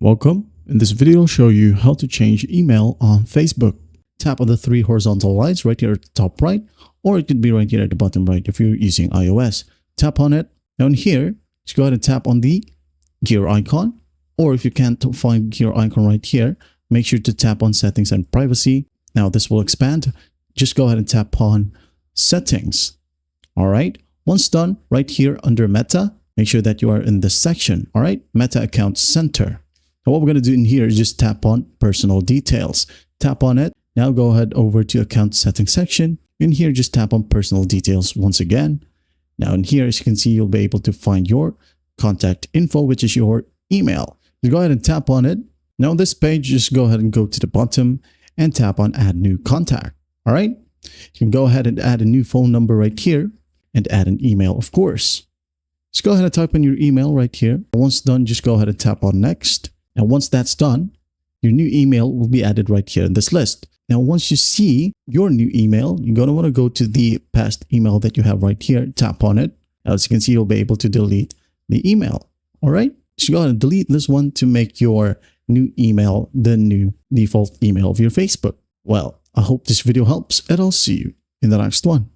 Welcome. In this video, I'll show you how to change email on Facebook. Tap on the three horizontal lines right here at the top right, or it could be right here at the bottom right if you're using iOS. Tap on it. Now in here, just go ahead and tap on the gear icon, or if you can't find gear icon right here, make sure to tap on settings and privacy. Now this will expand. Just go ahead and tap on settings. All right. Once done, right here under Meta, make sure that you are in this section. All right. Meta Account Center. Now what we're going to do in here is just tap on personal details. Tap on it. Now go ahead over to account settings section. In here, just tap on personal details once again. Now in here, as you can see, you'll be able to find your contact info, which is your email. You go ahead and tap on it. Now on this page, just go ahead and go to the bottom and tap on add new contact. All right. You can go ahead and add a new phone number right here and add an email, of course. Just go ahead and type in your email right here. Once done, just go ahead and tap on next. And once that's done, your new email will be added right here in this list. Now, once you see your new email, you're going to want to go to the past email that you have right here. Tap on it. As you can see, you'll be able to delete the email. All right. So go ahead and delete this one to make your new email the new default email of your Facebook. Well, I hope this video helps, and I'll see you in the next one.